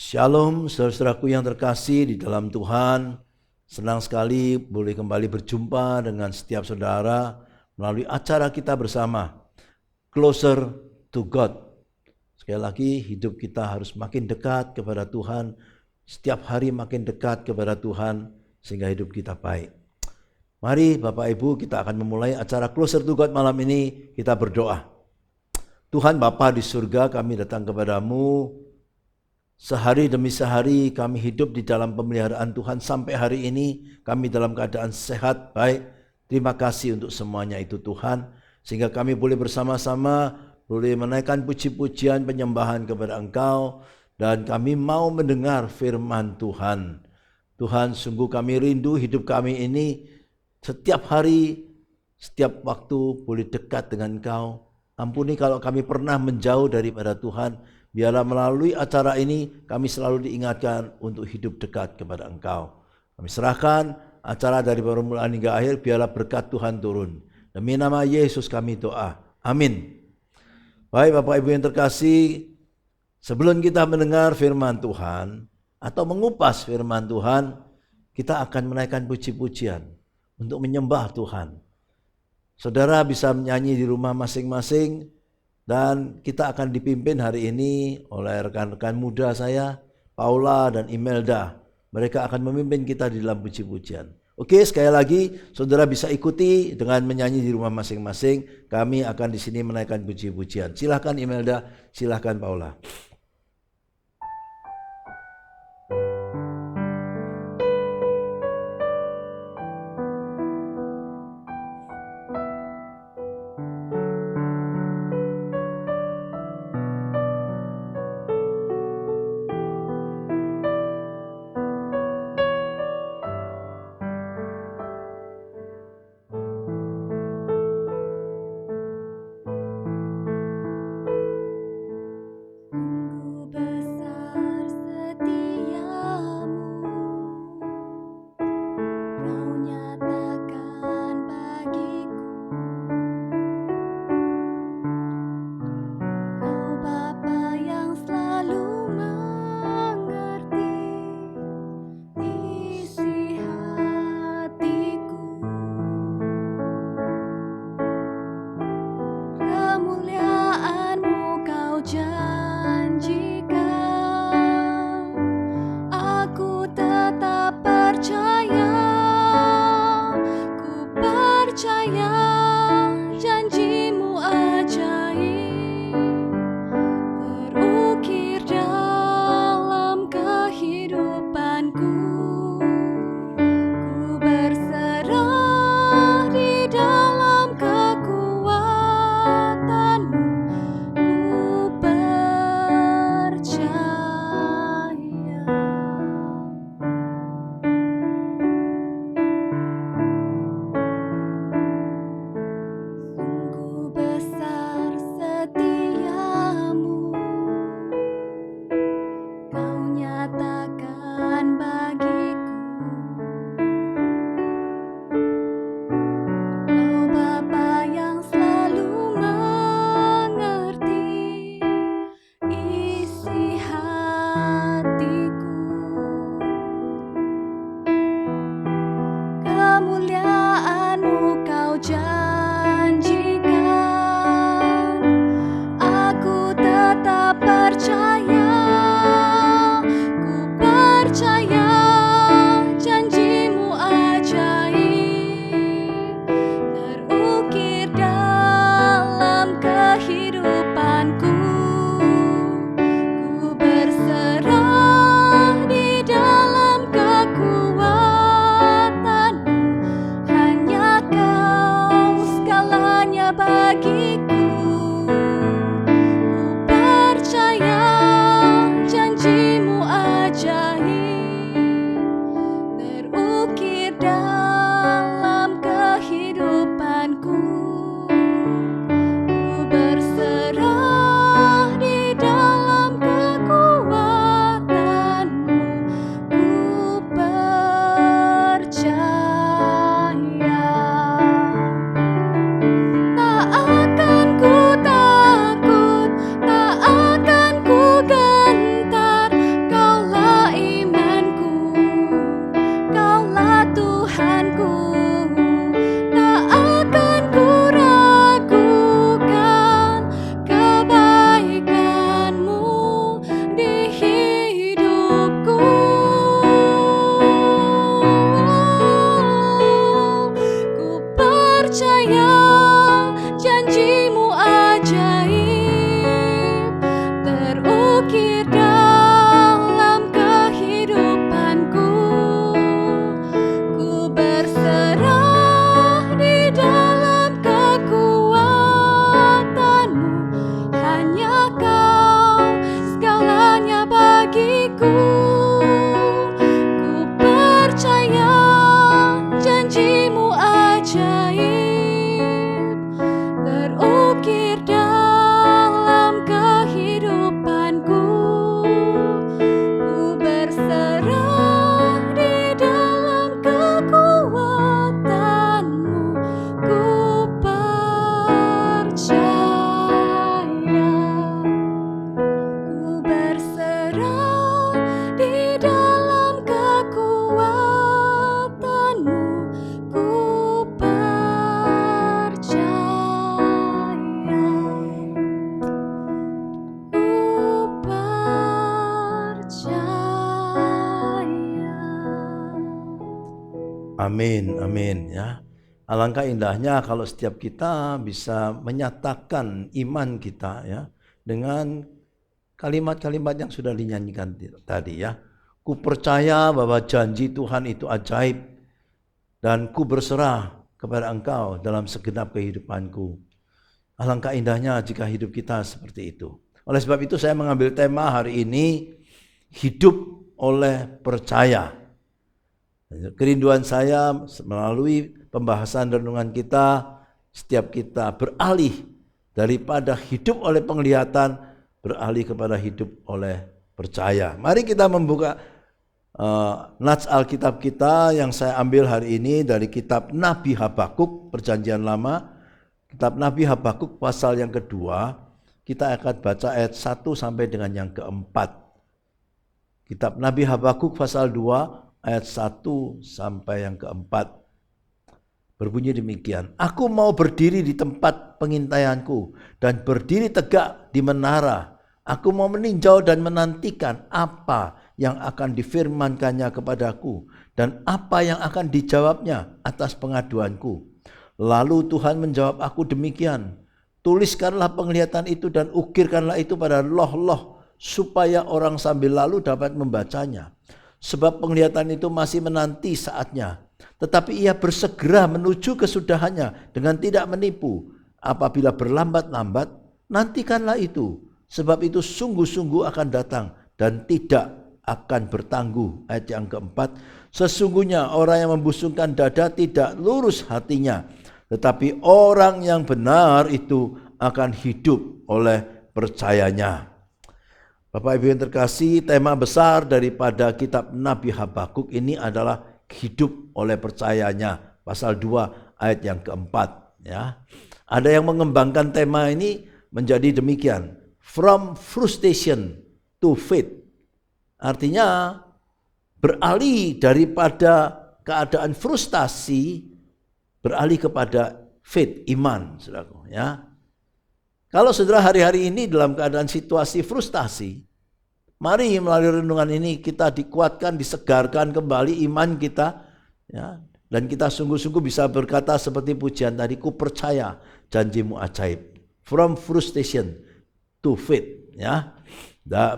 Shalom saudaraku yang terkasih di dalam Tuhan. Senang sekali boleh kembali berjumpa dengan setiap saudara melalui acara kita bersama Closer to God. Sekali lagi hidup kita harus makin dekat kepada Tuhan. Setiap hari makin dekat kepada Tuhan sehingga hidup kita baik. Mari Bapak Ibu, kita akan memulai acara Closer to God malam ini. Kita berdoa. Tuhan Bapa di surga, kami datang kepadamu. Sehari demi sehari kami hidup di dalam pemeliharaan Tuhan sampai hari ini kami dalam keadaan sehat, baik. Terima kasih untuk semuanya itu Tuhan. Sehingga kami boleh bersama-sama, boleh menaikkan puji-pujian penyembahan kepada Engkau. Dan kami mau mendengar firman Tuhan. Tuhan, sungguh kami rindu hidup kami ini setiap hari, setiap waktu boleh dekat dengan Engkau. Ampuni kalau kami pernah menjauh daripada Tuhan. Biarlah melalui acara ini kami selalu diingatkan untuk hidup dekat kepada Engkau. Kami serahkan acara dari permulaan hingga akhir, biarlah berkat Tuhan turun. Demi nama Yesus kami doa. Amin. Baik Bapak Ibu yang terkasih, sebelum kita mendengar firman Tuhan atau mengupas firman Tuhan, kita akan menaikkan puji-pujian untuk menyembah Tuhan. Saudara bisa menyanyi di rumah masing-masing. Dan kita akan dipimpin hari ini oleh rekan-rekan muda saya, Paula dan Imelda. Mereka akan memimpin kita di dalam puji-pujian. Oke, sekali lagi saudara bisa ikuti dengan menyanyi di rumah masing-masing. Kami akan di sini menaikkan puji-pujian. Silahkan Imelda, silahkan Paula. Amin, amin ya. Alangkah indahnya kalau setiap kita bisa menyatakan iman kita ya dengan kalimat-kalimat yang sudah dinyanyikan tadi ya. Ku percaya bahwa janji Tuhan itu ajaib dan ku berserah kepada Engkau dalam segenap kehidupanku. Alangkah indahnya jika hidup kita seperti itu. Oleh sebab itu saya mengambil tema hari ini, hidup oleh percaya. Kerinduan saya melalui pembahasan renungan kita, setiap kita beralih daripada hidup oleh penglihatan, beralih kepada hidup oleh percaya. Mari kita membuka nats Alkitab kita yang saya ambil hari ini dari kitab Nabi Habakuk, Perjanjian Lama. Kitab Nabi Habakuk pasal yang kedua, kita akan baca ayat 1 sampai dengan yang keempat. Kitab Nabi Habakuk pasal 2 ayat 1 sampai yang keempat. Berbunyi demikian, aku mau berdiri di tempat pengintaianku dan berdiri tegak di menara. Aku mau meninjau dan menantikan apa yang akan difirmankannya kepadaku dan apa yang akan dijawabnya atas pengaduanku. Lalu Tuhan menjawab aku demikian, tuliskanlah penglihatan itu dan ukirkanlah itu pada loh-loh supaya orang sambil lalu dapat membacanya. Sebab penglihatan itu masih menanti saatnya, tetapi ia bersegera menuju kesudahannya dengan tidak menipu. Apabila berlambat-lambat, nantikanlah itu, sebab itu sungguh-sungguh akan datang dan tidak akan bertangguh. Ayat yang keempat, sesungguhnya orang yang membusungkan dada tidak lurus hatinya, tetapi orang yang benar itu akan hidup oleh percayanya. Bapak Ibu yang terkasih, tema besar daripada kitab Nabi Habakuk ini adalah hidup oleh percayanya. Pasal 2 ayat yang keempat. Ya. Ada yang mengembangkan tema ini menjadi demikian. From frustration to faith. Artinya beralih daripada keadaan frustasi, beralih kepada faith, iman. Saudaraku, ya. Kalau saudara hari-hari ini dalam keadaan situasi frustasi, mari melalui renungan ini kita dikuatkan, disegarkan kembali iman kita, ya, dan kita sungguh-sungguh bisa berkata seperti pujian tadi, ku percaya janjimu ajaib. From frustration to faith, ya,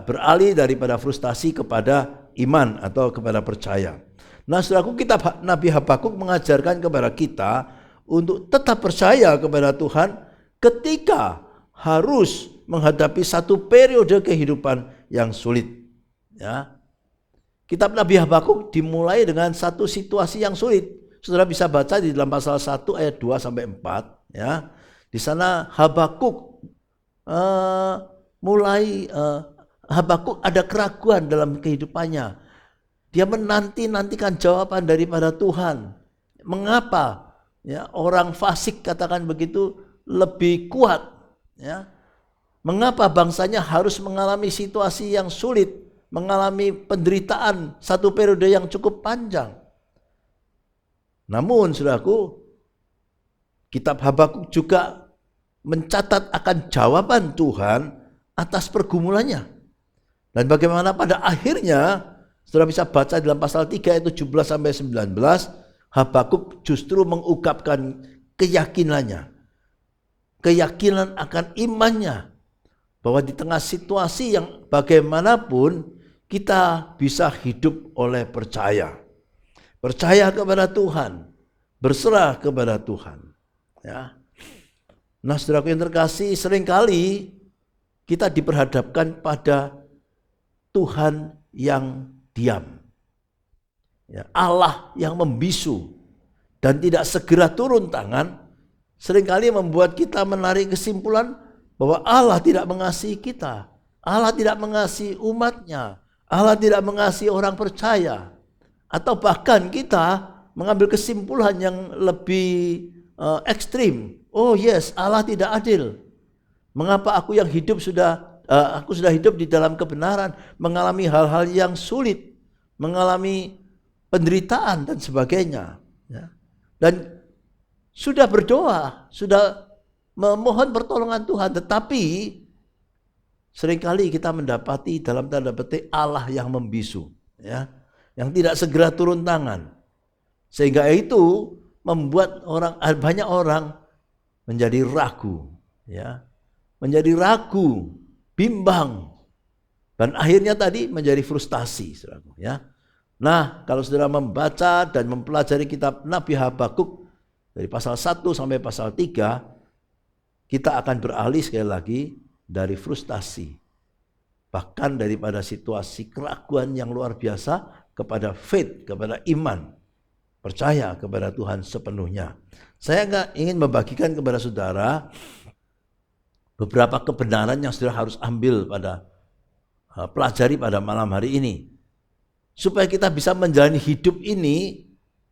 beralih daripada frustasi kepada iman atau kepada percaya. Nah, saudaraku, kitab Nabi Habakuk mengajarkan kepada kita untuk tetap percaya kepada Tuhan ketika harus menghadapi satu periode kehidupan yang sulit. Ya. Kitab Nabi Habakuk dimulai dengan satu situasi yang sulit. Saudara bisa baca di dalam pasal 1 ayat 2 sampai 4. Ya. Di sana Habakuk Habakuk ada keraguan dalam kehidupannya. Dia menanti-nantikan jawaban daripada Tuhan. Mengapa ya, orang fasik katakan begitu lebih kuat? Ya. Mengapa bangsanya harus mengalami situasi yang sulit, mengalami penderitaan satu periode yang cukup panjang? Namun saudaraku, kitab Habakuk juga mencatat akan jawaban Tuhan atas pergumulannya. Dan bagaimana pada akhirnya, saudara bisa baca dalam pasal 3 ayat 17 sampai 19, Habakuk justru mengungkapkan keyakinannya. Keyakinan akan imannya, bahwa di tengah situasi yang bagaimanapun kita bisa hidup oleh percaya. Percaya kepada Tuhan, berserah kepada Tuhan. Ya. Nah, saudaraku yang terkasih, seringkali kita diperhadapkan pada Tuhan yang diam. Ya, Allah yang membisu dan tidak segera turun tangan. Seringkali membuat kita menarik kesimpulan bahwa Allah tidak mengasihi kita. Allah tidak mengasihi umatnya. Allah tidak mengasihi orang percaya. Atau bahkan kita mengambil kesimpulan yang lebih ekstrim. Oh yes, Allah tidak adil. Mengapa aku yang hidup aku sudah hidup di dalam kebenaran, mengalami hal-hal yang sulit, mengalami penderitaan dan sebagainya. Ya. Dan sudah berdoa, sudah memohon pertolongan Tuhan, tetapi seringkali kita mendapati dalam tanda petik Allah yang membisu, ya, yang tidak segera turun tangan. Sehingga itu membuat banyak orang menjadi ragu, ya, menjadi ragu, bimbang, dan akhirnya tadi menjadi frustasi, saudaraku, ya. Nah, kalau saudara membaca dan mempelajari kitab Nabi Habakuk dari pasal 1 sampai pasal 3, kita akan beralih sekali lagi dari frustasi, bahkan daripada situasi keraguan yang luar biasa kepada faith, kepada iman, percaya kepada Tuhan sepenuhnya. Saya nggak ingin membagikan kepada saudara beberapa kebenaran yang saudara harus ambil pelajari pada malam hari ini, supaya kita bisa menjalani hidup ini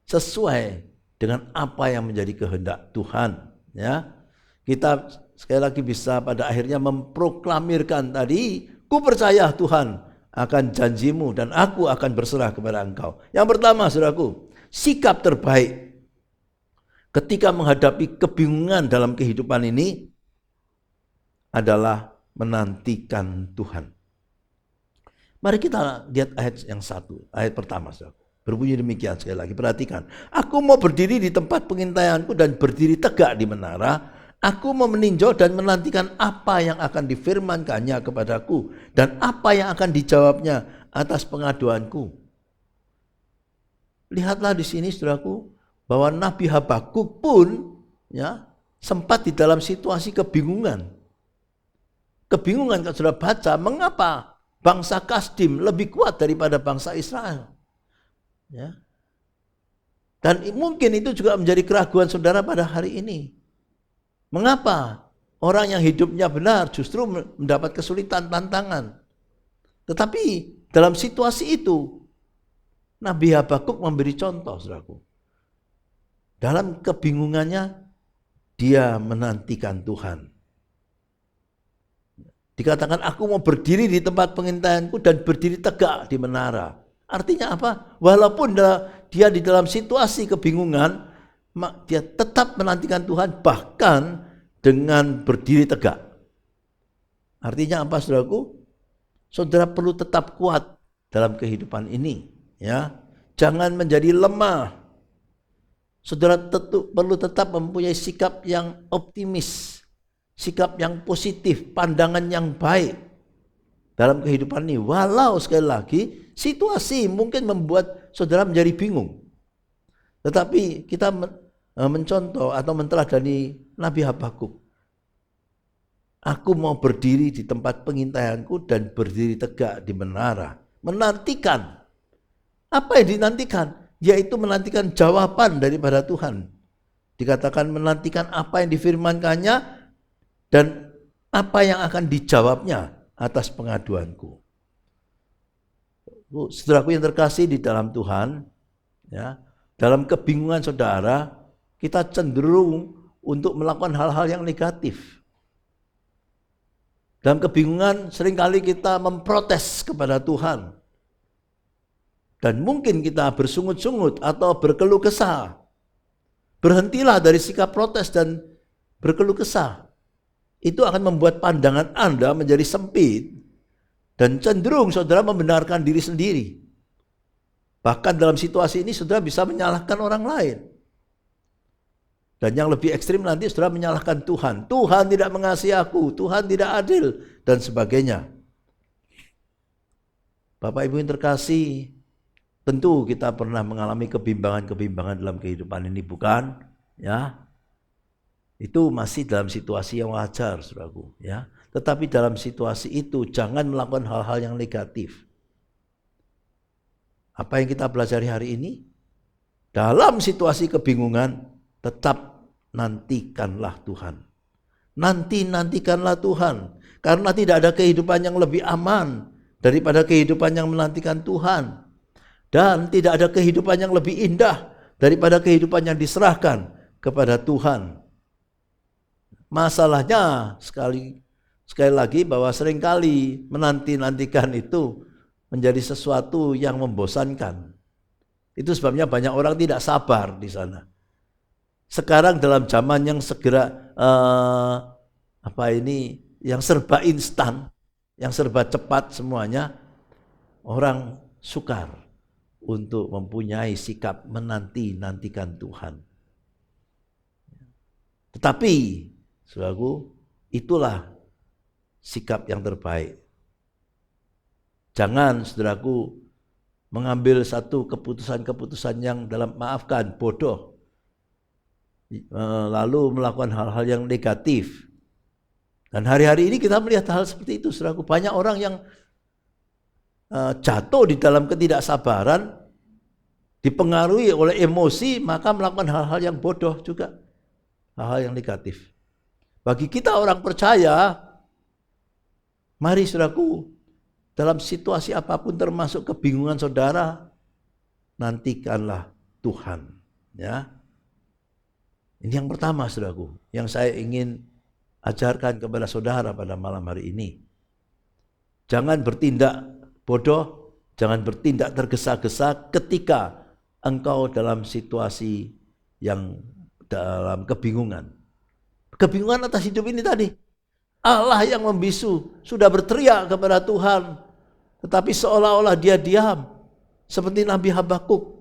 sesuai dengan apa yang menjadi kehendak Tuhan. Ya, kita sekali lagi bisa pada akhirnya memproklamirkan tadi, ku percaya Tuhan akan janjimu dan aku akan berserah kepada engkau. Yang pertama, saudaraku, sikap terbaik ketika menghadapi kebingungan dalam kehidupan ini adalah menantikan Tuhan. Mari kita lihat ayat yang satu, ayat pertama, saudaraku. Berbunyi demikian, sekali lagi perhatikan. Aku mau berdiri di tempat pengintaianku dan berdiri tegak di menara. Aku mau meninjau dan menantikan apa yang akan difirmankannya kepadaku dan apa yang akan dijawabnya atas pengaduanku. Lihatlah di sini, saudaraku, bahwa Nabi Habakuk pun, ya, sempat di dalam situasi kebingungan. Kebingungan kalau saudara baca, mengapa bangsa Kasdim lebih kuat daripada bangsa Israel? Ya. Dan mungkin itu juga menjadi keraguan saudara pada hari ini. Mengapa orang yang hidupnya benar justru mendapat kesulitan, tantangan? Tetapi dalam situasi itu, Nabi Habakuk memberi contoh, saudaraku. Dalam kebingungannya, dia menantikan Tuhan. Dikatakan, aku mau berdiri di tempat pengintaianku dan berdiri tegak di menara. Artinya apa? Walaupun dia di dalam situasi kebingungan, dia tetap menantikan Tuhan, bahkan dengan berdiri tegak. Artinya apa, saudaraku? Saudara perlu tetap kuat dalam kehidupan ini. Ya, jangan menjadi lemah. Saudara perlu tetap mempunyai sikap yang optimis, sikap yang positif, pandangan yang baik dalam kehidupan ini. Walau sekali lagi situasi mungkin membuat saudara menjadi bingung, tetapi kita mencontoh atau menteladani Nabi Habakuk. Aku mau berdiri di tempat pengintaianku dan berdiri tegak di menara, menantikan. Apa yang dinantikan? Yaitu menantikan jawaban daripada Tuhan. Dikatakan menantikan apa yang difirmankannya dan apa yang akan dijawabnya atas pengaduanku. Saudaraku yang terkasih di dalam Tuhan, ya, dalam kebingungan saudara, kita cenderung untuk melakukan hal-hal yang negatif. Dalam kebingungan seringkali kita memprotes kepada Tuhan. Dan mungkin kita bersungut-sungut atau berkeluh kesah. Berhentilah dari sikap protes dan berkeluh kesah. Itu akan membuat pandangan Anda menjadi sempit dan cenderung saudara membenarkan diri sendiri. Bahkan dalam situasi ini saudara bisa menyalahkan orang lain. Dan yang lebih ekstrim nanti saudara menyalahkan Tuhan. Tuhan tidak mengasihi aku, Tuhan tidak adil, dan sebagainya. Bapak Ibu yang terkasih, tentu kita pernah mengalami kebimbangan-kebimbangan dalam kehidupan ini, bukan? Ya, itu masih dalam situasi yang wajar, saudaraku. Ya, tetapi dalam situasi itu jangan melakukan hal-hal yang negatif. Apa yang kita pelajari hari ini? Dalam situasi kebingungan, tetap nantikanlah Tuhan. Nantikanlah Tuhan. Karena tidak ada kehidupan yang lebih aman daripada kehidupan yang menantikan Tuhan. Dan tidak ada kehidupan yang lebih indah daripada kehidupan yang diserahkan kepada Tuhan. Masalahnya sekali lagi bahwa seringkali menantikan itu menjadi sesuatu yang membosankan. Itu sebabnya banyak orang tidak sabar di sana. Sekarang dalam zaman yang yang serba instan, yang serba cepat semuanya, orang sukar. untuk mempunyai sikap menanti-nantikan Tuhan. Tetapi, saudaraku, itulah sikap yang terbaik. Jangan, saudaraku, mengambil satu keputusan-keputusan yang bodoh, lalu melakukan hal-hal yang negatif. Dan hari-hari ini kita melihat hal seperti itu, saudaraku. Banyak orang yang jatuh di dalam ketidaksabaran, dipengaruhi oleh emosi, maka melakukan hal-hal yang bodoh juga, hal-hal yang negatif. Bagi kita orang percaya, mari saudaraku, dalam situasi apapun termasuk kebingungan saudara, nantikanlah Tuhan. Ya, ini yang pertama saudaraku, yang saya ingin ajarkan kepada saudara pada malam hari ini. Jangan bertindak bodoh, jangan bertindak tergesa-gesa ketika engkau dalam situasi yang dalam kebingungan. Kebingungan atas hidup ini tadi. Allah yang membisu sudah berteriak kepada Tuhan, tetapi seolah-olah dia diam, seperti Nabi Habakuk.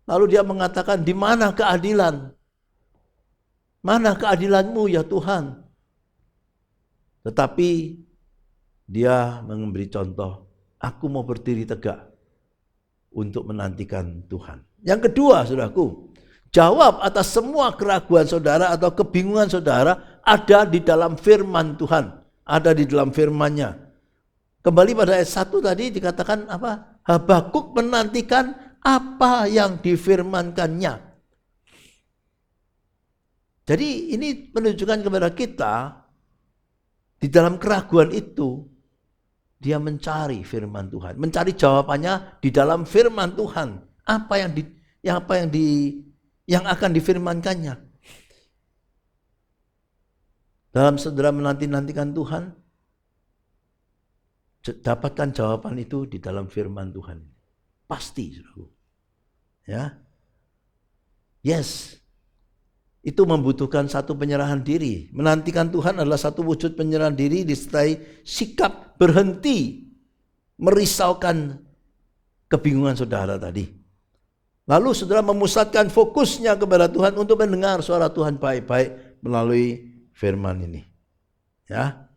Lalu dia mengatakan, di mana keadilan? Mana keadilanmu ya Tuhan? Tetapi dia memberi contoh, aku mau berdiri tegak untuk menantikan Tuhan. Yang kedua, saudaraku, jawab atas semua keraguan saudara atau kebingungan saudara ada di dalam firman Tuhan, ada di dalam firman-Nya. Kembali pada ayat 1 tadi dikatakan apa? Habakuk menantikan apa yang difirmankannya. Jadi ini menunjukkan kepada kita, di dalam keraguan itu, dia mencari firman Tuhan, mencari jawabannya di dalam firman Tuhan. Apa yang akan difirmankannya. Dalam saudara menanti-nantikan Tuhan, dapatkan jawaban itu di dalam firman Tuhan. Pasti, saudaraku. Ya. Yes. Itu membutuhkan satu penyerahan diri. Menantikan Tuhan adalah satu wujud penyerahan diri disertai sikap berhenti merisaukan kebingungan saudara tadi. Lalu saudara memusatkan fokusnya kepada Tuhan untuk mendengar suara Tuhan baik-baik melalui firman ini. Ya.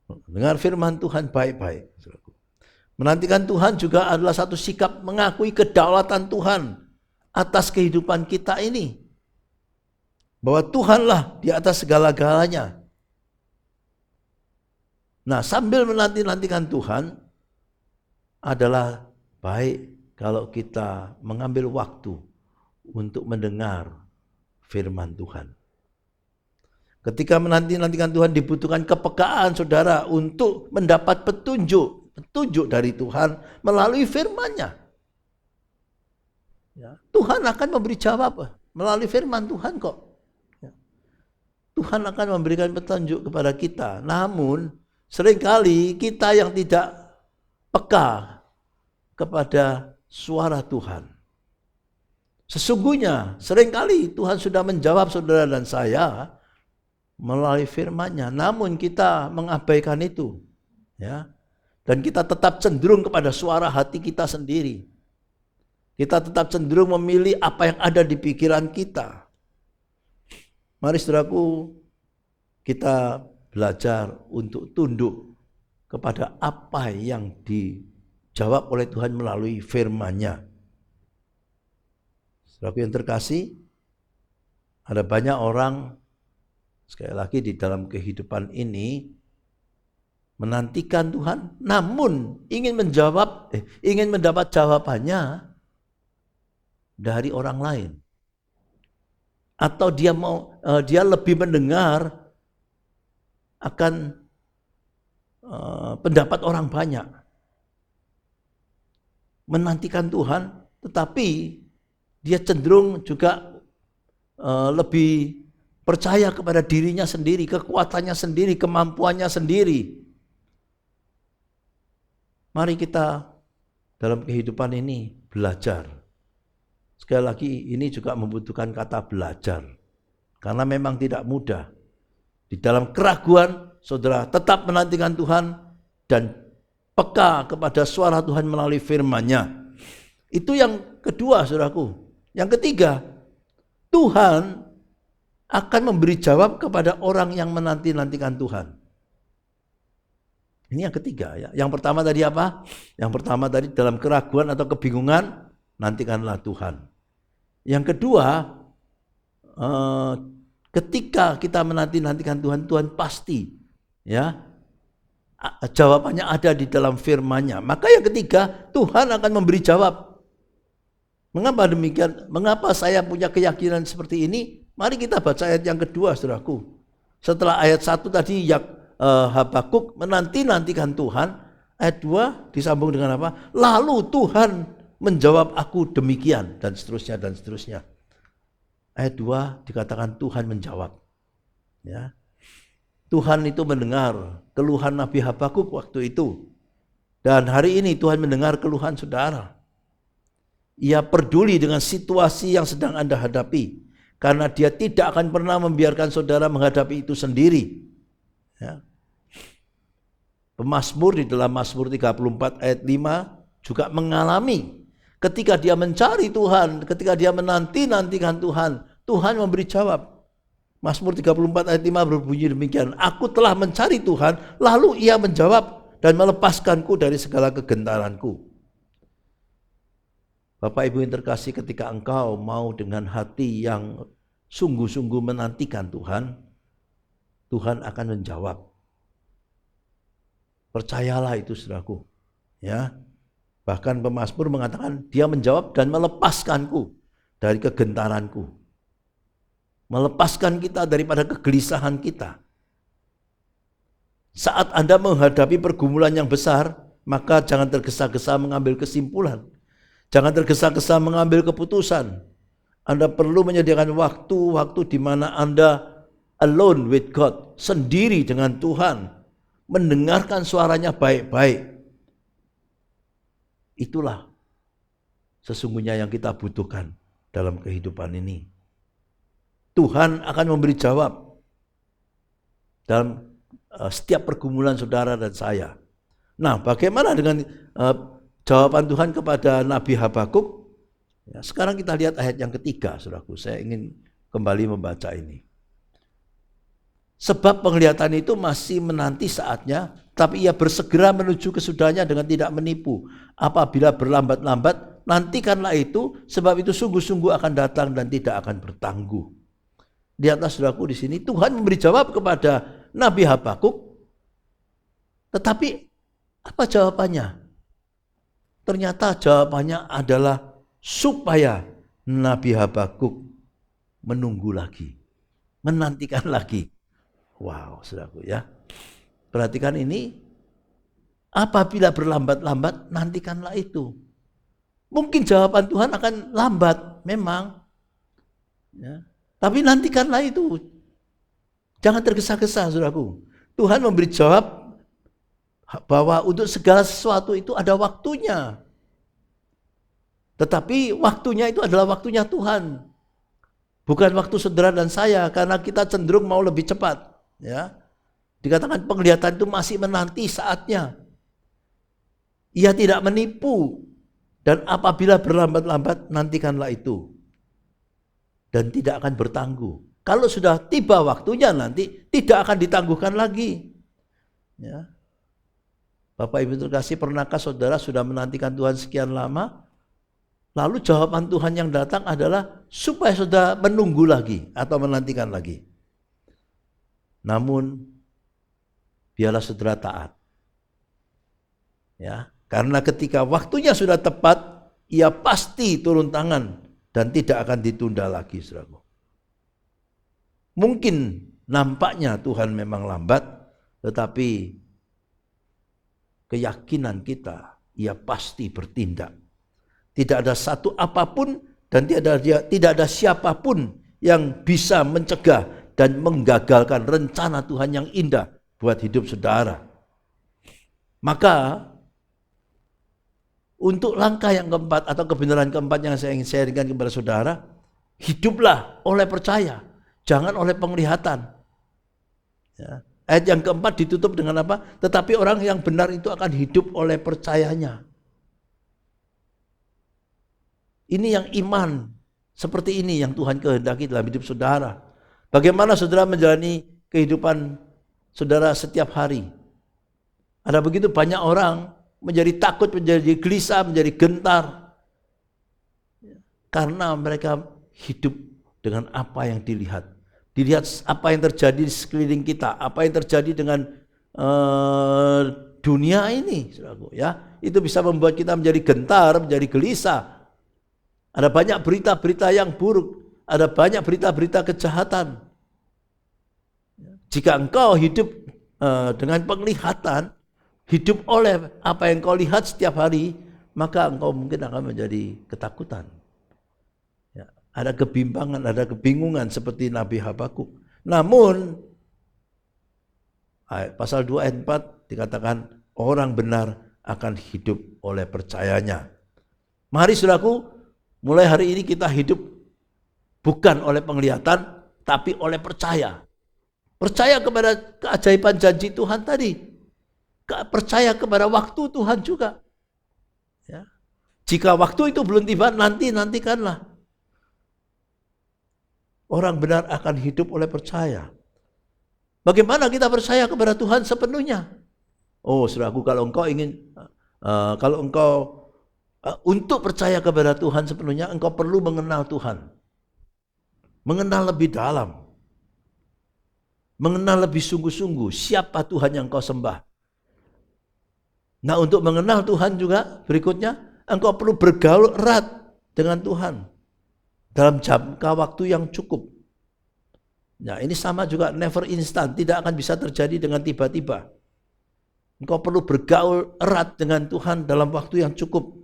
Dengar firman Tuhan baik-baik. Menantikan Tuhan juga adalah satu sikap mengakui kedaulatan Tuhan atas kehidupan kita ini. Bahwa Tuhanlah di atas segala-galanya. Nah, sambil menanti-nantikan Tuhan adalah baik kalau kita mengambil waktu untuk mendengar firman Tuhan. Ketika menanti-nantikan Tuhan dibutuhkan kepekaan saudara untuk mendapat petunjuk dari Tuhan melalui firman-Nya. Ya, Tuhan akan memberi jawab melalui firman Tuhan kok. Tuhan akan memberikan petunjuk kepada kita. Namun seringkali kita yang tidak peka kepada suara Tuhan. Sesungguhnya seringkali Tuhan sudah menjawab saudara dan saya melalui firman-Nya. Namun kita mengabaikan itu. Ya. Dan kita tetap cenderung kepada suara hati kita sendiri. Kita tetap cenderung memilih apa yang ada di pikiran kita. Mari saudaraku, kita belajar untuk tunduk kepada apa yang dijawab oleh Tuhan melalui firman-Nya. Saudaraku yang terkasih, ada banyak orang, sekali lagi di dalam kehidupan ini, menantikan Tuhan, namun ingin mendapat jawabannya dari orang lain. Atau dia lebih mendengar akan pendapat orang banyak. Menantikan Tuhan, tetapi dia cenderung juga lebih percaya kepada dirinya sendiri, kekuatannya sendiri, kemampuannya sendiri. Mari kita dalam kehidupan ini belajar. Sekali lagi ini juga membutuhkan kata belajar. Karena memang tidak mudah. Di dalam keraguan, saudara tetap menantikan Tuhan dan peka kepada suara Tuhan melalui firman-Nya. Itu yang kedua, saudaraku. Yang ketiga, Tuhan akan memberi jawab kepada orang yang menanti-nantikan Tuhan. Ini yang ketiga ya. Yang pertama tadi apa? Yang pertama tadi dalam keraguan atau kebingungan, nantikanlah Tuhan. Yang kedua, ketika kita menanti-nantikan Tuhan, Tuhan pasti ya jawabannya ada di dalam firman-Nya. Maka yang ketiga, Tuhan akan memberi jawab. Mengapa demikian? Mengapa saya punya keyakinan seperti ini? Mari kita baca ayat yang kedua, saudaraku. Setelah ayat 1 tadi Habakuk menanti-nantikan Tuhan, ayat 2 disambung dengan apa? Lalu Tuhan menjawab aku demikian, dan seterusnya dan seterusnya. Ayat 2 dikatakan Tuhan menjawab. Ya. Tuhan itu mendengar keluhan Nabi Habakuk waktu itu. Dan hari ini Tuhan mendengar keluhan saudara. Ia peduli dengan situasi yang sedang Anda hadapi. Karena dia tidak akan pernah membiarkan saudara menghadapi itu sendiri. Ya. Pemazmur di dalam Mazmur 34 ayat 5 juga mengalami ketika dia mencari Tuhan, ketika dia menanti-nantikan Tuhan, Tuhan memberi jawab. Mazmur 34 ayat 5 berbunyi demikian, aku telah mencari Tuhan, lalu ia menjawab dan melepaskanku dari segala kegentaranku. Bapak Ibu yang terkasih, ketika engkau mau dengan hati yang sungguh-sungguh menantikan Tuhan, Tuhan akan menjawab. Percayalah itu, saudaraku. Ya. Bahkan pemazmur mengatakan dia menjawab dan melepaskanku dari kegentaranku. Melepaskan kita daripada kegelisahan kita. Saat Anda menghadapi pergumulan yang besar, maka jangan tergesa-gesa mengambil kesimpulan. Jangan tergesa-gesa mengambil keputusan. Anda perlu menyediakan waktu di mana Anda alone with God, sendiri dengan Tuhan. Mendengarkan suaranya baik-baik. Itulah sesungguhnya yang kita butuhkan dalam kehidupan ini. Tuhan akan memberi jawab dalam setiap pergumulan saudara dan saya. Nah, bagaimana dengan jawaban Tuhan kepada Nabi Habakuk? Ya, sekarang kita lihat ayat yang ketiga, saudaraku. Saya ingin kembali membaca ini. Sebab penglihatan itu masih menanti saatnya, tapi ia bersegera menuju kesudahnya dengan tidak menipu. Apabila berlambat-lambat, nantikanlah itu, sebab itu sungguh-sungguh akan datang dan tidak akan bertangguh. Lihatlah saudaraku di sini, Tuhan memberi jawab kepada Nabi Habakuk, tetapi apa jawabannya? Ternyata jawabannya adalah supaya Nabi Habakuk menunggu lagi, menantikan lagi. Wow, saudaraku ya. Perhatikan ini. Apabila berlambat-lambat, nantikanlah itu. Mungkin jawaban Tuhan akan lambat, memang. Ya. Tapi nantikanlah itu. Jangan tergesa-gesa, saudaraku. Tuhan memberi jawab bahwa untuk segala sesuatu itu ada waktunya. Tetapi waktunya itu adalah waktunya Tuhan. Bukan waktu saudara dan saya, karena kita cenderung mau lebih cepat. Ya, dikatakan penglihatan itu masih menanti saatnya. Ia tidak menipu, dan apabila berlambat-lambat nantikanlah itu, dan tidak akan bertangguh. Kalau sudah tiba waktunya nanti tidak akan ditangguhkan lagi. Ya. Bapak Ibu terkasih, pernahkah saudara sudah menantikan Tuhan sekian lama? Lalu jawaban Tuhan yang datang adalah supaya saudara menunggu lagi atau menantikan lagi. Namun biarlah saudara taat. Ya, karena ketika waktunya sudah tepat, ia pasti turun tangan dan tidak akan ditunda lagi, saudaraku. Mungkin nampaknya Tuhan memang lambat, tetapi keyakinan kita, ia pasti bertindak. Tidak ada satu apapun dan tidak ada siapapun yang bisa mencegah dan menggagalkan rencana Tuhan yang indah buat hidup saudara. Maka untuk langkah yang keempat atau kebenaran keempat yang saya ingin sharingkan kepada saudara, hiduplah oleh percaya, jangan oleh penglihatan. Ya. Ayat yang keempat ditutup dengan apa? Tetapi orang yang benar itu akan hidup oleh percayanya. Ini yang iman seperti ini yang Tuhan kehendaki dalam hidup saudara. Bagaimana saudara menjalani kehidupan saudara setiap hari? Ada begitu banyak orang menjadi takut, menjadi gelisah, menjadi gentar karena mereka hidup dengan apa yang dilihat. Dilihat apa yang terjadi di sekeliling kita, apa yang terjadi dengan dunia ini, saudaraku, ya. Itu bisa membuat kita menjadi gentar, menjadi gelisah. Ada banyak berita-berita yang buruk, ada banyak berita-berita kejahatan. Jika engkau hidup dengan penglihatan, hidup oleh apa yang kau lihat setiap hari, maka engkau mungkin akan menjadi ketakutan. Ya, ada kebimbangan, ada kebingungan seperti Nabi Habakuk. Namun, pasal 2 ayat 4 dikatakan orang benar akan hidup oleh percayanya. Mari saudaraku, mulai hari ini kita hidup bukan oleh penglihatan, tapi oleh percaya. Percaya kepada keajaiban janji Tuhan tadi. Percaya kepada waktu Tuhan juga. Ya. Jika waktu itu belum tiba, nantikanlah. Orang benar akan hidup oleh percaya. Bagaimana kita percaya kepada Tuhan sepenuhnya? Oh, saudaraku, kalau engkau ingin, untuk percaya kepada Tuhan sepenuhnya, engkau perlu mengenal Tuhan. Mengenal lebih dalam. Mengenal lebih sungguh-sungguh siapa Tuhan yang engkau sembah. Nah, untuk mengenal Tuhan juga berikutnya, engkau perlu bergaul erat dengan Tuhan. Dalam jangka waktu yang cukup. Nah, ini sama juga never instant, tidak akan bisa terjadi dengan tiba-tiba. Engkau perlu bergaul erat dengan Tuhan dalam waktu yang cukup.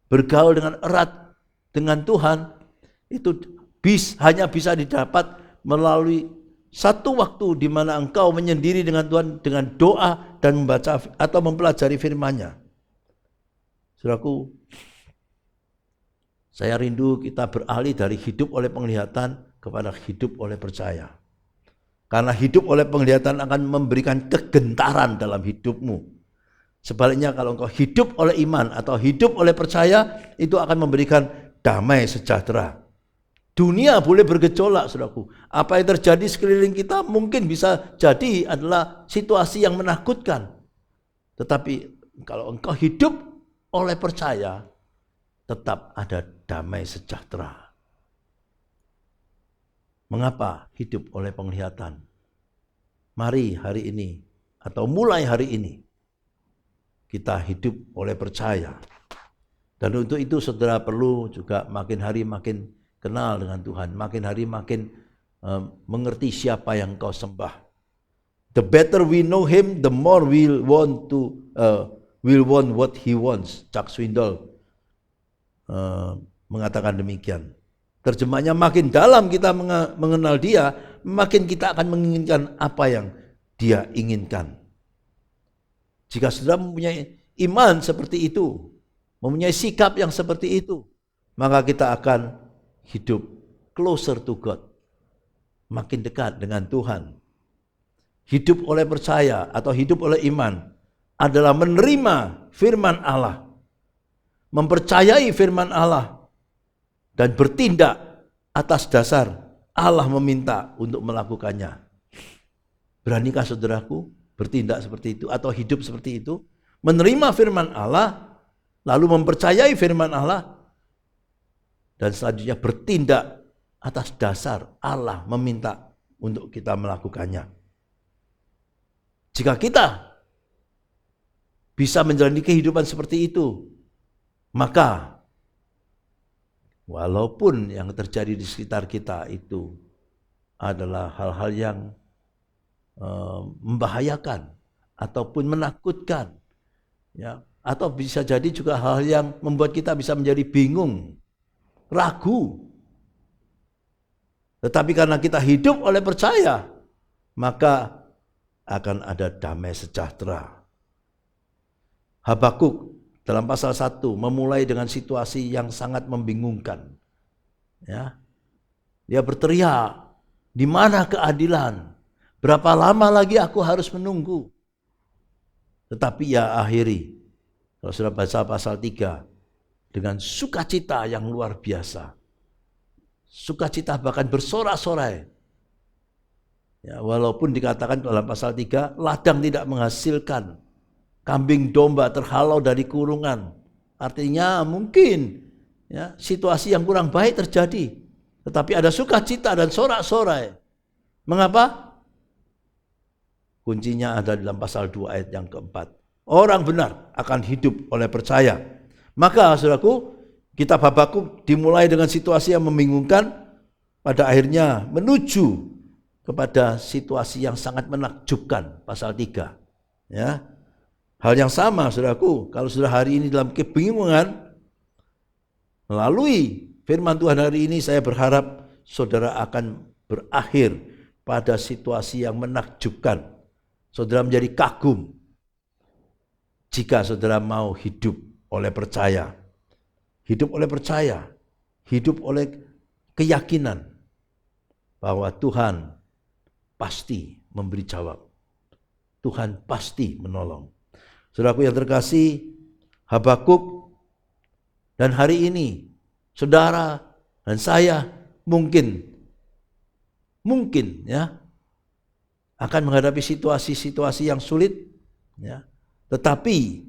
Bergaul dengan erat dengan Tuhan itu hanya bisa didapat melalui satu waktu di mana engkau menyendiri dengan Tuhan dengan doa dan membaca atau mempelajari firman-Nya. Saudaraku, saya rindu kita beralih dari hidup oleh penglihatan kepada hidup oleh percaya. Karena hidup oleh penglihatan akan memberikan kegentaran dalam hidupmu. Sebaliknya kalau engkau hidup oleh iman atau hidup oleh percaya, itu akan memberikan damai sejahtera. Dunia boleh bergejolak, saudaraku. Apa yang terjadi sekeliling kita mungkin bisa jadi adalah situasi yang menakutkan. Tetapi kalau engkau hidup oleh percaya, tetap ada damai sejahtera. Mengapa hidup oleh penglihatan? Mari hari ini atau mulai hari ini kita hidup oleh percaya. Dan untuk itu saudara perlu juga makin hari makin kenal dengan Tuhan, makin hari makin mengerti siapa yang kau sembah. The better we know Him, the more we'll want what He wants. Chuck Swindoll mengatakan demikian. Terjemahnya, makin dalam kita mengenal Dia, makin kita akan menginginkan apa yang Dia inginkan. Jika saudara mempunyai iman seperti itu, mempunyai sikap yang seperti itu, maka kita akan hidup closer to God, makin dekat dengan Tuhan. Hidup oleh percaya atau hidup oleh iman adalah menerima firman Allah, mempercayai firman Allah, dan bertindak atas dasar Allah meminta untuk melakukannya. Beranikah saudaraku bertindak seperti itu atau hidup seperti itu? Menerima firman Allah, lalu mempercayai firman Allah, dan selanjutnya bertindak atas dasar Allah meminta untuk kita melakukannya. Jika kita bisa menjalani kehidupan seperti itu, maka walaupun yang terjadi di sekitar kita itu adalah hal-hal yang membahayakan ataupun menakutkan, ya, atau bisa jadi juga hal yang membuat kita bisa menjadi bingung, ragu. Tetapi karena kita hidup oleh percaya, maka akan ada damai sejahtera. Habakuk dalam pasal 1 memulai dengan situasi yang sangat membingungkan. Ya. Dia berteriak, di mana keadilan? Berapa lama lagi aku harus menunggu? Tetapi ya akhiri. Kalau sudah baca pasal 3, dengan sukacita yang luar biasa. Sukacita bahkan bersorak-sorai. Ya, walaupun dikatakan dalam pasal 3, ladang tidak menghasilkan, kambing domba terhalau dari kurungan. Artinya mungkin ya, situasi yang kurang baik terjadi. Tetapi ada sukacita dan sorak-sorai. Mengapa? Kuncinya ada dalam pasal 2 ayat yang keempat. Orang benar akan hidup oleh percaya. Maka saudaraku, kitab Habakuk dimulai dengan situasi yang membingungkan, pada akhirnya menuju kepada situasi yang sangat menakjubkan, pasal 3. Ya. Hal yang sama saudaraku, kalau sudah hari ini dalam kebingungan, melalui firman Tuhan hari ini saya berharap saudara akan berakhir pada situasi yang menakjubkan. Saudara menjadi kagum jika saudara mau hidup oleh percaya. Hidup oleh percaya, hidup oleh keyakinan bahwa Tuhan pasti memberi jawab. Tuhan pasti menolong. Saudaraku yang terkasih, Habakuk dan hari ini saudara dan saya mungkin ya akan menghadapi situasi-situasi yang sulit, ya. Tetapi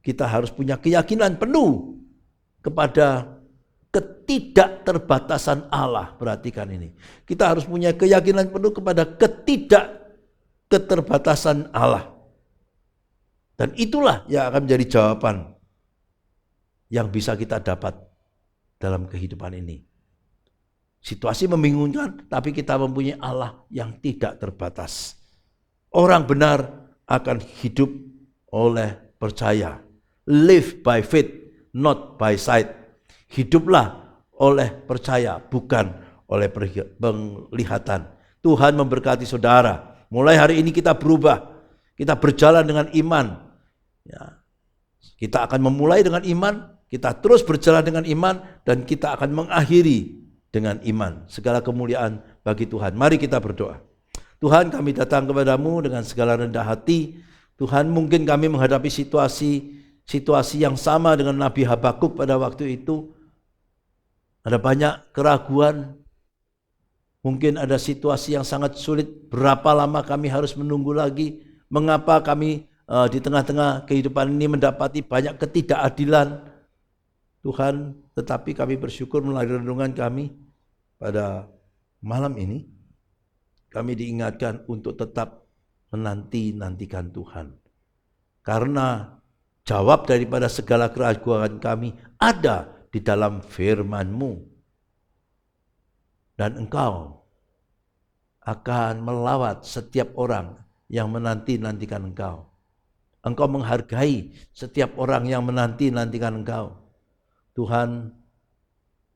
kita harus punya keyakinan penuh kepada ketidakterbatasan Allah. Perhatikan ini. Kita harus punya keyakinan penuh kepada ketidakterbatasan Allah. Dan itulah yang akan menjadi jawaban yang bisa kita dapat dalam kehidupan ini. Situasi membingungkan, tapi kita mempunyai Allah yang tidak terbatas. Orang benar akan hidup oleh percaya. Live by faith, not by sight. Hiduplah oleh percaya, bukan oleh penglihatan. Tuhan memberkati saudara. Mulai hari ini kita berubah. Kita berjalan dengan iman. Ya. Kita akan memulai dengan iman, kita terus berjalan dengan iman, dan kita akan mengakhiri dengan iman. Segala kemuliaan bagi Tuhan. Mari kita berdoa. Tuhan, kami datang kepadamu dengan segala rendah hati. Tuhan, mungkin kami menghadapi situasi yang sama dengan Nabi Habakuk pada waktu itu. Ada banyak keraguan. Mungkin ada situasi yang sangat sulit. Berapa lama kami harus menunggu lagi? Mengapa kami di tengah-tengah kehidupan ini mendapati banyak ketidakadilan? Tuhan, tetapi kami bersyukur melalui renungan kami pada malam ini, kami diingatkan untuk tetap menanti-nantikan Tuhan. Karena jawab daripada segala keraguan kami ada di dalam firman-Mu. Dan Engkau akan melawat setiap orang yang menanti-nantikan Engkau. Engkau menghargai setiap orang yang menanti-nantikan Engkau. Tuhan,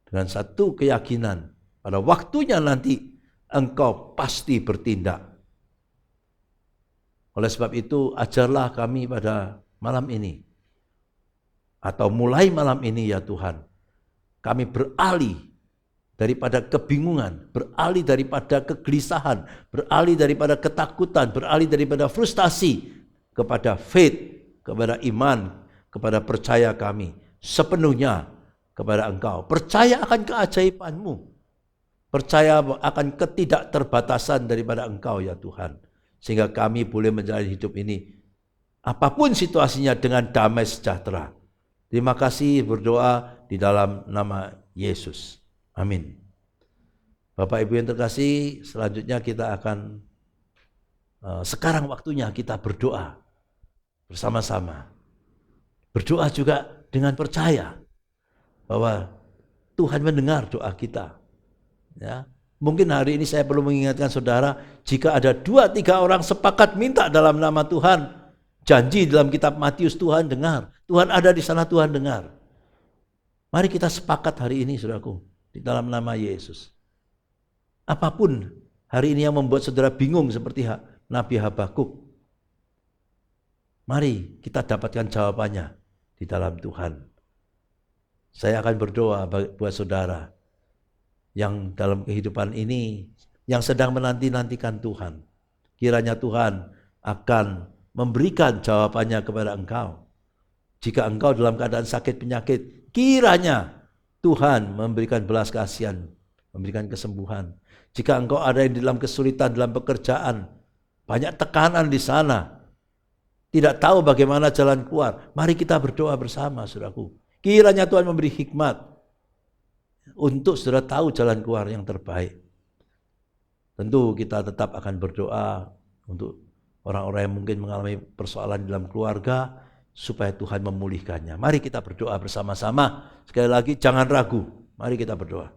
dengan satu keyakinan, pada waktunya nanti Engkau pasti bertindak. Oleh sebab itu, ajarlah kami pada malam ini, atau mulai malam ini ya Tuhan, kami beralih daripada kebingungan, beralih daripada kegelisahan, beralih daripada ketakutan, beralih daripada frustasi, kepada faith, kepada iman, kepada percaya kami sepenuhnya kepada Engkau. Percaya akan keajaiban-Mu. Percaya akan ketidakterbatasan daripada Engkau ya Tuhan. Sehingga kami boleh menjalani hidup ini, apapun situasinya, dengan damai sejahtera. Terima kasih, berdoa di dalam nama Yesus. Amin. Bapak Ibu yang terkasih, selanjutnya kita akan, sekarang waktunya kita berdoa bersama-sama. Berdoa juga dengan percaya bahwa Tuhan mendengar doa kita. Ya. Mungkin hari ini saya perlu mengingatkan saudara, jika ada 2-3 orang sepakat minta dalam nama Tuhan, janji dalam kitab Matius Tuhan dengar. Tuhan ada di sana, Tuhan dengar. Mari kita sepakat hari ini saudaraku, di dalam nama Yesus. Apapun hari ini yang membuat saudara bingung seperti Nabi Habakuk, mari kita dapatkan jawabannya di dalam Tuhan. Saya akan berdoa buat saudara yang dalam kehidupan ini, yang sedang menanti-nantikan Tuhan. Kiranya Tuhan akan memberikan jawabannya kepada engkau. Jika engkau dalam keadaan sakit penyakit, kiranya Tuhan memberikan belas kasihan, memberikan kesembuhan. Jika engkau ada yang dalam kesulitan dalam pekerjaan, banyak tekanan di sana, tidak tahu bagaimana jalan keluar, mari kita berdoa bersama, saudaraku. Kiranya Tuhan memberi hikmat untuk saudara tahu jalan keluar yang terbaik. Tentu kita tetap akan berdoa untuk orang-orang yang mungkin mengalami persoalan dalam keluarga, supaya Tuhan memulihkannya. Mari kita berdoa bersama-sama. Sekali lagi jangan ragu, mari kita berdoa.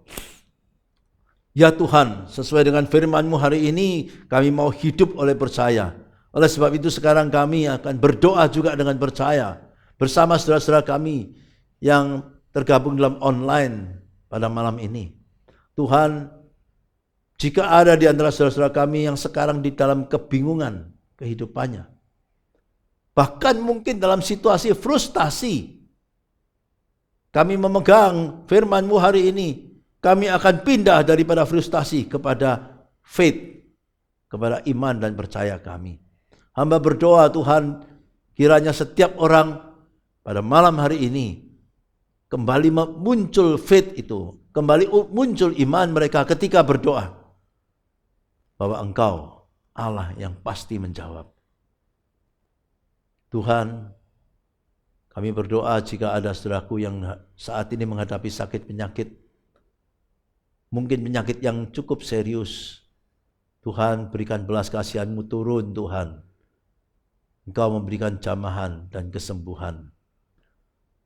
Ya Tuhan, sesuai dengan firman-Mu hari ini, kami mau hidup oleh percaya. Oleh sebab itu sekarang kami akan berdoa juga dengan percaya, bersama saudara-saudara kami yang tergabung dalam online pada malam ini. Tuhan, jika ada di antara saudara-saudara kami yang sekarang di dalam kebingungan kehidupannya, bahkan mungkin dalam situasi frustasi, kami memegang firman-Mu hari ini, kami akan pindah daripada frustasi kepada faith, kepada iman dan percaya kami. Hamba berdoa Tuhan, kiranya setiap orang pada malam hari ini kembali muncul faith itu, kembali muncul iman mereka ketika berdoa, bahwa Engkau Allah yang pasti menjawab. Tuhan, kami berdoa jika ada saudaraku yang saat ini menghadapi sakit penyakit, mungkin penyakit yang cukup serius, Tuhan berikan belas kasihan-Mu turun Tuhan. Engkau memberikan jamahan dan kesembuhan.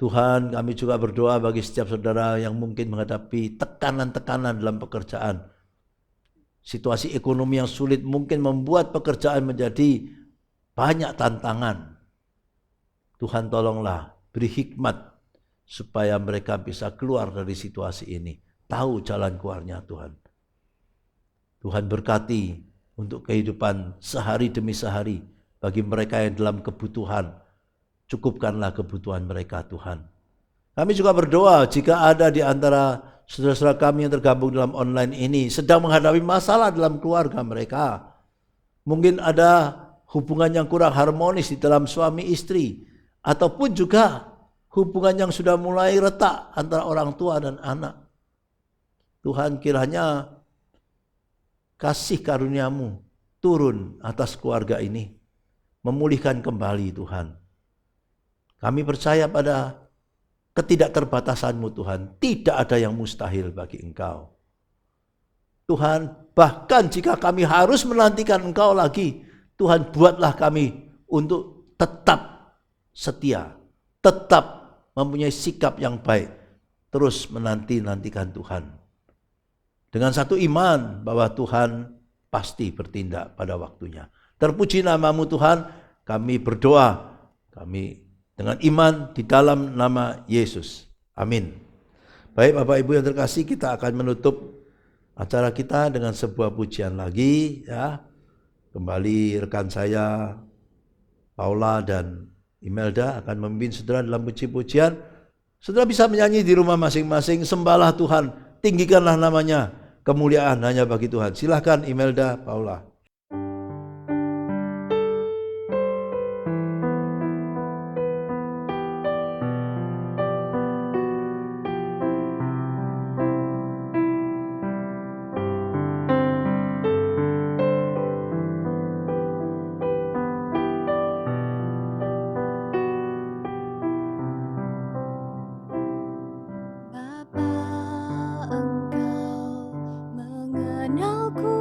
Tuhan, kami juga berdoa bagi setiap saudara yang mungkin menghadapi tekanan-tekanan dalam pekerjaan. Situasi ekonomi yang sulit mungkin membuat pekerjaan menjadi banyak tantangan. Tuhan tolonglah, beri hikmat supaya mereka bisa keluar dari situasi ini. Tahu jalan keluarnya Tuhan. Tuhan berkati untuk kehidupan sehari demi sehari. Bagi mereka yang dalam kebutuhan, cukupkanlah kebutuhan mereka Tuhan. Kami juga berdoa jika ada di antara saudara-saudara kami yang tergabung dalam online ini sedang menghadapi masalah dalam keluarga mereka. Mungkin ada hubungan yang kurang harmonis di dalam suami istri, ataupun juga hubungan yang sudah mulai retak antara orang tua dan anak. Tuhan, kiranya kasih karunia-Mu turun atas keluarga ini, memulihkan kembali Tuhan. Kami percaya pada ketidakterbatasan-Mu Tuhan, tidak ada yang mustahil bagi Engkau. Tuhan, bahkan jika kami harus menantikan Engkau lagi, Tuhan buatlah kami untuk tetap setia, tetap mempunyai sikap yang baik, terus menanti-nantikan Tuhan. Dengan satu iman bahwa Tuhan pasti bertindak pada waktunya. Terpuji nama-Mu Tuhan, kami berdoa, kami dengan iman di dalam nama Yesus. Amin. Baik Bapak Ibu yang terkasih, kita akan menutup acara kita dengan sebuah pujian lagi ya. Kembali rekan saya Paula dan Imelda akan memimpin saudara dalam puji-pujian. Saudara bisa menyanyi di rumah masing-masing, sembahlah Tuhan, tinggikanlah namanya, kemuliaan hanya bagi Tuhan. Silahkan Imelda, Paula. Bapa, Engkau mengenalku,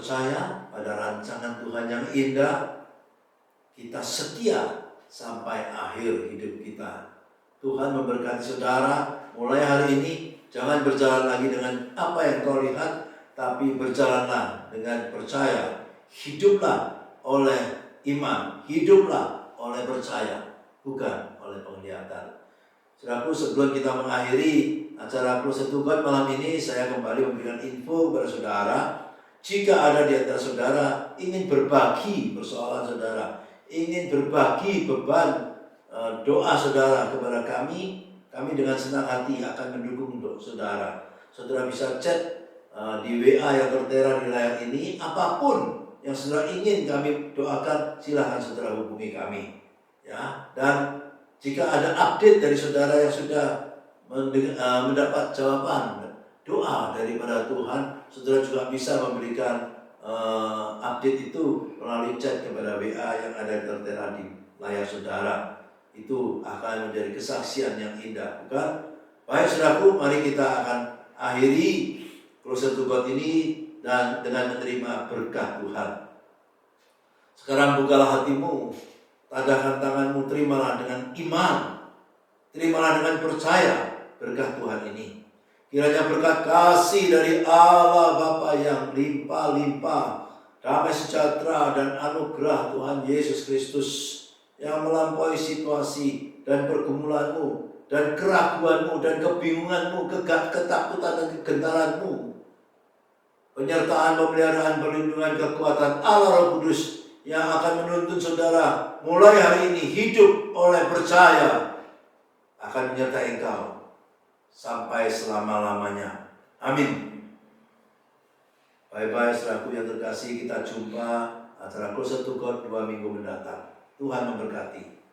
percaya pada rancangan Tuhan yang indah, kita setia sampai akhir hidup kita. Tuhan memberkati saudara. Mulai hari ini jangan berjalan lagi dengan apa yang kau lihat, tapi berjalanlah dengan percaya. Hiduplah oleh iman, hiduplah oleh percaya, bukan oleh penglihatan. Saudaraku, sebelum kita mengakhiri acara Closer to God malam ini, saya kembali memberikan info kepada saudara. Jika ada di antara saudara ingin berbagi persoalan saudara, ingin berbagi beban doa saudara kepada kami dengan senang hati akan mendukung untuk saudara. Saudara bisa chat di WA yang tertera di layar ini. Apapun yang saudara ingin kami doakan, silahkan saudara hubungi kami. Ya, dan jika ada update dari saudara yang sudah mendapat jawaban doa daripada Tuhan, saudara juga bisa memberikan update itu melalui chat kepada WA yang ada tertera di layar saudara. Itu akan menjadi kesaksian yang indah, bukan? Baik saudaraku, mari kita akan akhiri Closer to God ini dan dengan menerima berkah Tuhan. Sekarang bukalah hatimu, tadahkan tanganmu, terimalah dengan iman, terimalah dengan percaya berkah Tuhan ini. Kiranya berkat kasih dari Allah Bapa yang limpah-limpah, damai sejahtera dan anugerah Tuhan Yesus Kristus yang melampaui situasi dan pergumulanmu dan keraguanmu dan kebingunganmu, ketakutan dan kegentaranmu, penyertaan, pemeliharaan, perlindungan, kekuatan Allah Roh Kudus yang akan menuntun saudara mulai hari ini hidup oleh percaya akan menyertai engkau sampai selama-lamanya. Amin. Bye-bye saudaraku yang terkasih, kita jumpa acara Closer to God 2 minggu mendatang. Tuhan memberkati.